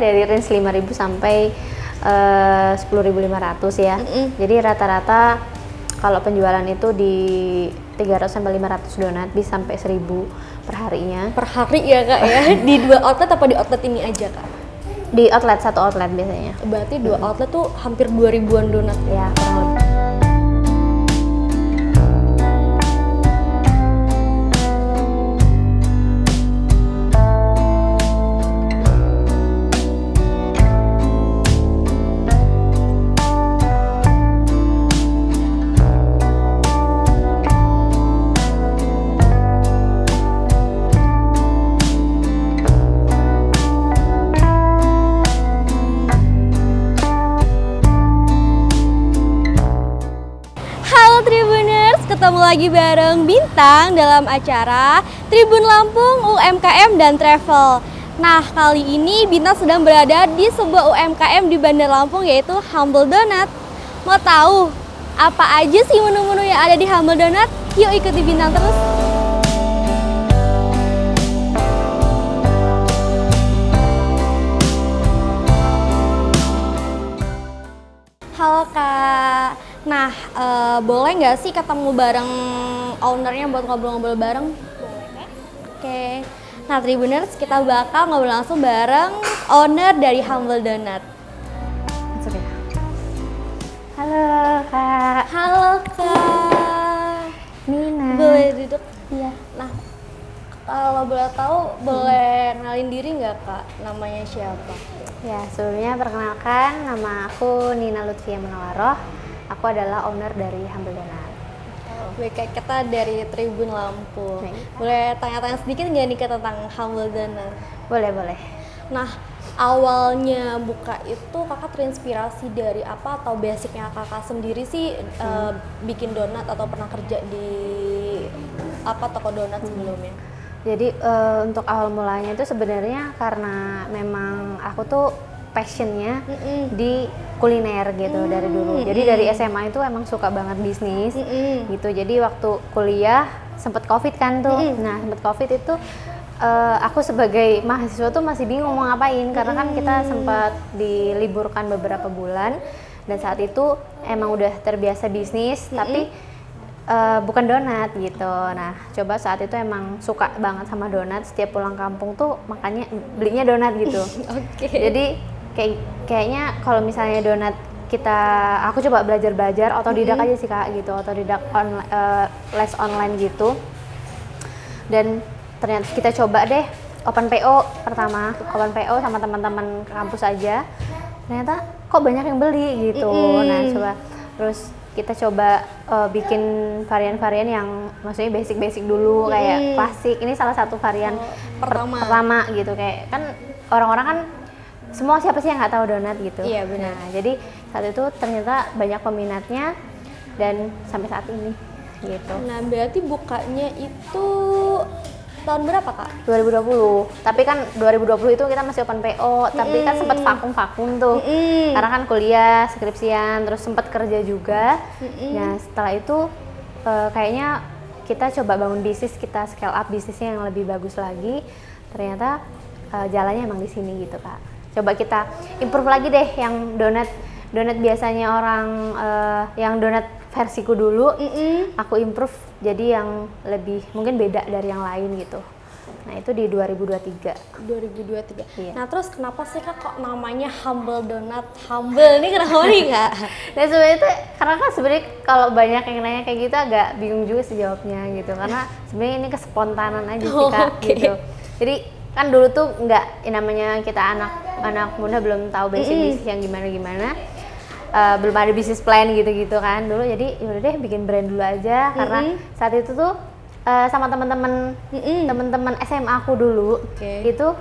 dari range 5.000 sampai 10.500 ya. Jadi rata-rata kalau penjualan itu di 300 sampai 500 donat bisa sampai 1.000 per harinya. Per hari ya Kak ya? Di 2 outlet apa di outlet ini aja Kak? Di outlet, satu outlet biasanya. Berarti 2 outlet tuh hampir 2.000-an donat Ya, kurang lebih. Ketemu lagi bareng Bintang dalam acara Tribun Lampung UMKM dan Travel. Nah, kali ini Bintang sedang berada di sebuah UMKM di Bandar Lampung, yaitu Humble Donut. Mau tahu apa aja sih menu-menu yang ada di Humble Donut? Yuk ikuti Bintang terus. Halo Kak. Nah, boleh nggak sih ketemu bareng ownernya buat ngobrol-ngobrol bareng? Boleh kan? Oke. Nah, Tribuners, kita bakal ngobrol langsung bareng owner dari Humble Donut. Masuk ya. Halo Kak. Halo Kak. Nina. Boleh duduk? Iya. Nah, kalau boleh tahu, boleh kenalin diri nggak Kak? Namanya siapa? Ya, sebelumnya perkenalkan, nama aku Nina Lutfia Munawaroh. Aku adalah owner dari Humble Donut. Baik, kita dari Tribun Lampung. Baik. Boleh tanya-tanya sedikit nggak nih Kak tentang Humble Donut? Boleh. Nah, awalnya buka itu kakak terinspirasi dari apa atau basicnya kakak sendiri sih bikin donat atau pernah kerja di apa toko donat sebelumnya? Jadi untuk awal mulanya itu sebenarnya karena memang aku tuh passionnya di kuliner gitu dari dulu. Jadi dari SMA itu emang suka banget bisnis gitu. Jadi waktu kuliah sempet COVID kan tuh. Nah sempet COVID itu aku sebagai mahasiswa tuh masih bingung mau ngapain karena kan kita sempat diliburkan beberapa bulan dan saat itu emang udah terbiasa bisnis tapi bukan donat gitu. Nah, coba saat itu emang suka banget sama donat. Setiap pulang kampung tuh makanya belinya donat gitu. Oke. Jadi kayaknya kalau misalnya donat aku coba belajar otodidak aja sih Kak gitu, otodidak les online gitu. Dan ternyata kita coba deh open PO pertama, open PO sama teman-teman kampus aja. Ternyata kok banyak yang beli gitu. Nah, coba terus kita coba bikin varian-varian yang maksudnya basic-basic dulu kayak klasik. Ini salah satu varian pertama gitu, kayak kan orang-orang kan siapa sih yang nggak tahu donat gitu. Iya benar. Nah, jadi saat itu ternyata banyak peminatnya dan sampai saat ini gitu. Nah, berarti bukanya itu tahun berapa Kak? 2020. Tapi kan 2020 itu kita masih open PO, tapi kan sempat vakum tuh. Karena kan kuliah, skripsian, terus sempat kerja juga. Nah, setelah itu kayaknya kita coba bangun bisnis, kita scale up bisnisnya yang lebih bagus lagi. Ternyata jalannya emang di sini gitu Kak. Coba kita improve lagi deh yang donat biasanya orang yang donat versiku dulu, aku improve jadi yang lebih mungkin beda dari yang lain gitu. Nah itu di 2023. 2023. Iya. Nah terus kenapa sih Kak kok namanya Humble Donut? Humble ini kenapa nih Kak? Nah sebenarnya itu karena kan sebenarnya kalau banyak yang nanya kayak gitu agak bingung juga sih jawabnya gitu, karena sebenarnya ini kespontanan aja sih Kak gitu. Jadi kan dulu tuh nggak, namanya kita anak muda belum tahu basic bisnis yang gimana. Belum ada bisnis plan gitu kan dulu, jadi yaudah deh bikin brand dulu aja karena saat itu tuh sama teman-teman SMA aku dulu itu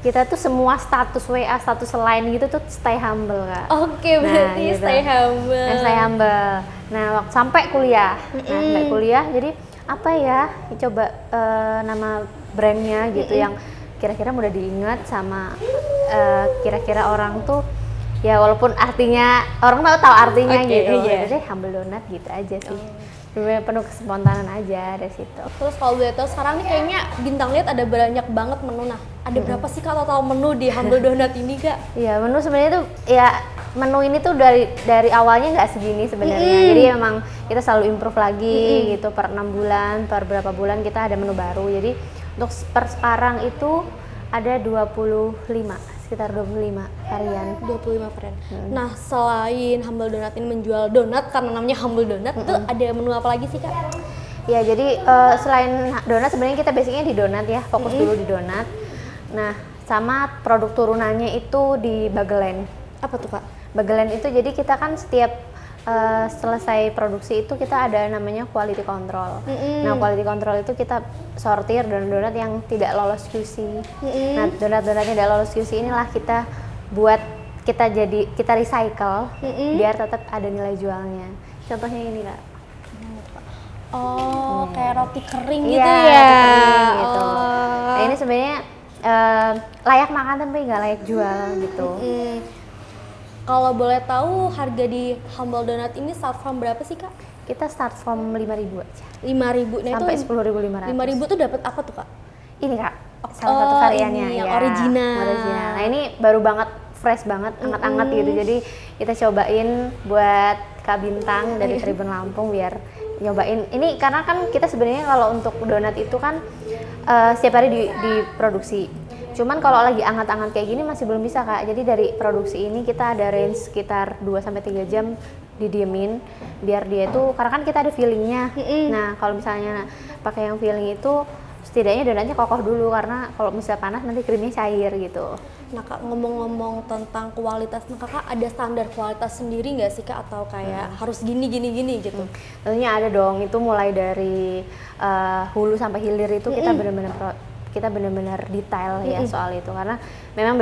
kita tuh semua status WA, status lain gitu tuh stay humble Kak. Oke, berarti gitu. stay humble. Stay humble. Nah waktu sampai kuliah, sampai kuliah jadi apa ya, coba nama brandnya gitu yang kira-kira mudah diingat sama kira-kira orang tuh ya walaupun artinya orang tahu artinya Oke, gitu. iya. Jadi humble donut gitu aja sih. Bener penuh kespontanan aja dari situ. Terus kalau boleh tahu sekarang nih kayaknya Bintang lihat ada banyak banget menu. Nah, ada berapa sih Kak total menu di Humble Donut ini Kak? Iya, menu sebenarnya tuh ya menu ini tuh dari awalnya nggak segini sebenarnya. Jadi emang kita selalu improve lagi gitu per 6 bulan, per berapa bulan kita ada menu baru. Jadi untuk per sekarang itu ada 25, sekitar 25 varian. 25 varian. Nah, selain Humble Donut ini menjual donat karena namanya Humble Donut, itu ada menu apa lagi sih Kak? Ya, jadi selain donat sebenarnya kita basicnya di donat ya, fokus dulu di donat. Nah, sama produk turunannya itu di Bagelen. Apa tuh Kak? Bagelen itu jadi kita kan setiap selesai produksi itu kita ada namanya quality control. Nah, quality control itu kita sortir donat-donat yang tidak lolos QC. Nah, donat-donat yang tidak lolos QC inilah kita buat kita recycle biar tetap ada nilai jualnya. Contohnya ini Kak. Oh, kayak roti kering Iya, gitu ya? roti kering gitu. Oh. Nah, ini sebenarnya layak makan tapi nggak layak jual gitu. Kalau boleh tahu harga di Humble Donut ini start from berapa sih Kak? Kita start from 5.000 aja 5.000. Nah, sampai itu 10.500. 5.000 tuh dapat apa tuh Kak? Ini Kak, salah satu variannya ini yang ya, original. Nah, ini baru banget, fresh banget, anget-anget gitu. Jadi kita cobain buat Kak Bintang dari Tribun Lampung biar nyobain. Ini karena kan kita sebenarnya kalau untuk donat itu kan setiap hari diproduksi. Cuman kalau lagi anget-anget kayak gini masih belum bisa Kak. Jadi dari produksi ini kita ada range sekitar 2-3 jam didiemin biar dia itu, karena kan kita ada fillingnya. Nah, kalau misalnya pakai yang filling itu setidaknya donatnya kokoh dulu, karena kalau misalnya panas nanti krimnya cair gitu. Nah Kak, ngomong-ngomong tentang kualitas, nah Kakak ada standar kualitas sendiri nggak sih Kak? Atau kayak harus gini gitu? Tentunya ada dong, itu mulai dari hulu sampai hilir itu kita benar-benar detail ya soal itu, karena memang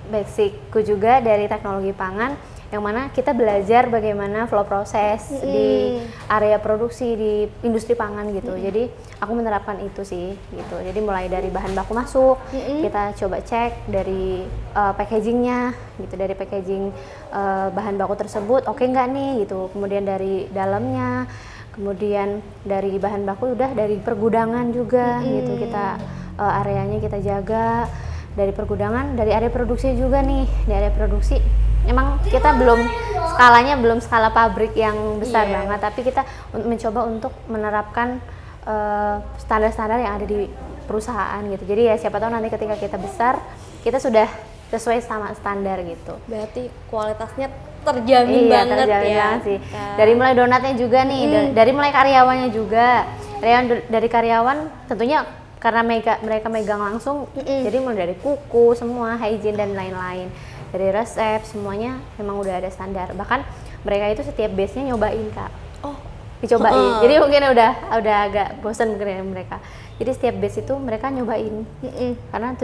basicku juga dari teknologi pangan yang mana kita belajar bagaimana flow proses di area produksi di industri pangan gitu. Jadi aku menerapkan itu sih gitu. Jadi mulai dari bahan baku masuk, kita coba cek dari packagingnya gitu, dari packaging bahan baku tersebut oke nggak nih gitu. Kemudian dari dalamnya, kemudian dari bahan baku udah dari pergudangan juga gitu, kita areanya kita jaga dari pergudangan, dari area produksi juga nih. Di area produksi emang kita skalanya belum skala pabrik yang besar banget, tapi kita mencoba untuk menerapkan standar-standar yang ada di perusahaan gitu. Jadi ya siapa tahu nanti ketika kita besar kita sudah sesuai sama standar gitu. Berarti kualitasnya terjamin banget terjamin ya. Banget sih. Dari mulai donatnya juga nih, dari mulai karyawannya juga. Dari karyawan tentunya karena mereka megang langsung, jadi mulai dari kuku semua, hygiene dan lain-lain. Dari resep semuanya memang udah ada standar. Bahkan mereka itu setiap batch-nya nyobain Kak. Oh, dicobain. Jadi mungkin udah agak bosan mungkin mereka. Jadi setiap batch itu mereka nyobain. Karena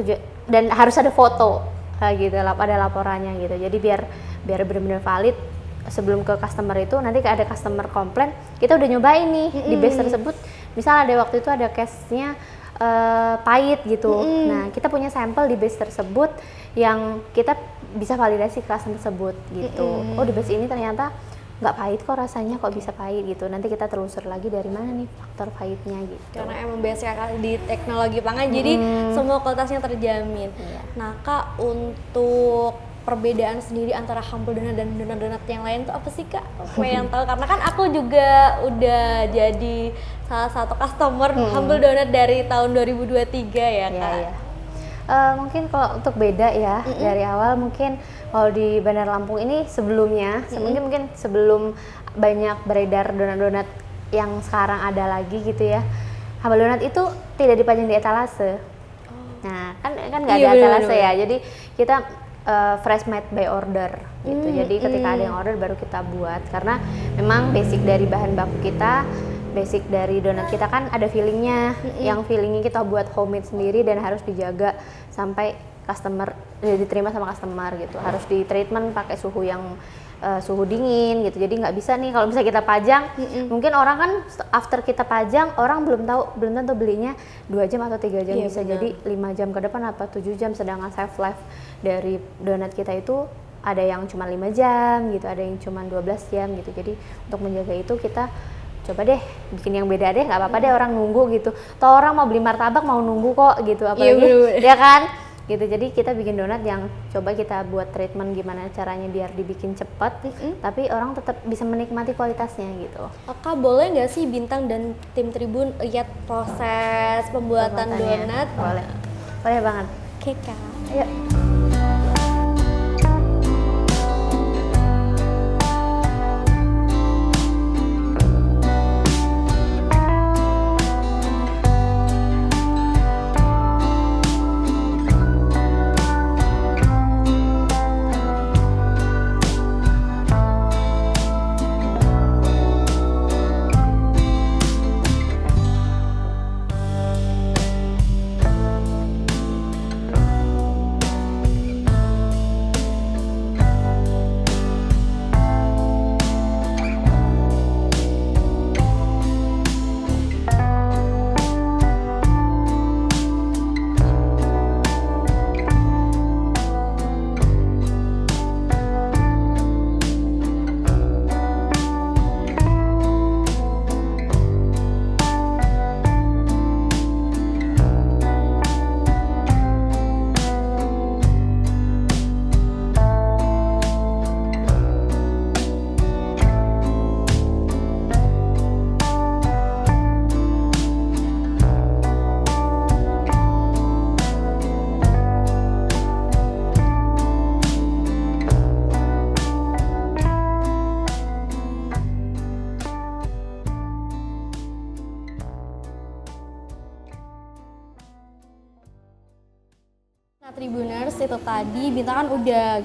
dan harus ada foto gitu, ada laporannya gitu. Jadi biar benar-benar valid sebelum ke customer itu, nanti ada customer komplain, kita udah nyobain nih di batch tersebut. Misal ada waktu itu ada case-nya pahit gitu. Nah, kita punya sampel di batch tersebut yang kita bisa validasi ke customer tersebut gitu. Oh, di batch ini ternyata nggak pahit kok rasanya, kok bisa pahit gitu. Nanti kita telusur lagi dari mana nih faktor pahitnya gitu. Karena emang biasanya di teknologi pangan jadi semua kualitasnya terjamin. Nah Kak, untuk perbedaan sendiri antara Humble Donut dan donat-donat yang lain tuh apa sih Kak? Aku yang tahu, karena kan aku juga udah jadi salah satu customer Humble Donut dari tahun 2023 ya Kak. Iya. Mungkin kalau untuk beda ya, dari awal mungkin kalau di Bandar Lampung ini sebelumnya, mungkin sebelum banyak beredar donat-donat yang sekarang ada lagi gitu ya, Humble Donut itu tidak dipajang di etalase. Nah, kan nggak ada etalase ya, jadi kita fresh made by order gitu. Jadi ketika ada yang order baru kita buat, karena memang basic dari bahan baku kita, basic dari donat kita kan ada fillingnya, yang fillingnya kita buat homemade sendiri dan harus dijaga sampai customer diterima sama customer gitu. Harus di treatment pakai suhu yang suhu dingin gitu. Jadi nggak bisa nih kalau misalnya kita pajang, mungkin orang kan after kita pajang orang belum tentu belinya 2 jam atau 3 jam, bisa jadi 5 jam ke depan apa 7 jam, sedangkan shelf life dari donat kita itu ada yang cuma 5 jam gitu, ada yang cuma 12 jam gitu. Jadi untuk menjaga itu kita coba deh bikin yang beda deh, nggak apa-apa deh orang nunggu gitu. Toh orang mau beli martabak mau nunggu kok gitu, apalagi ya kan gitu. Jadi kita bikin donat yang coba kita buat treatment gimana caranya biar dibikin cepet, tapi orang tetap bisa menikmati kualitasnya gitu. Kak, boleh nggak sih Bintang dan tim Tribun lihat proses pembuatan donat? Boleh banget. Oke Kak, Ayo. Nah Tribuners, itu tadi Bintang kan udah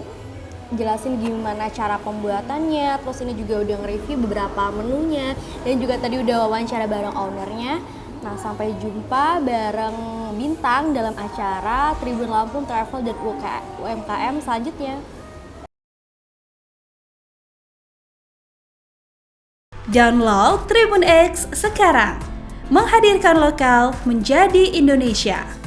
jelasin gimana cara pembuatannya, terus ini juga udah nge-review beberapa menunya, dan juga tadi udah wawancara bareng ownernya. Nah sampai jumpa bareng Bintang dalam acara Tribun Lampung Travel dan UMKM selanjutnya. Download Tribun X sekarang, menghadirkan lokal menjadi Indonesia.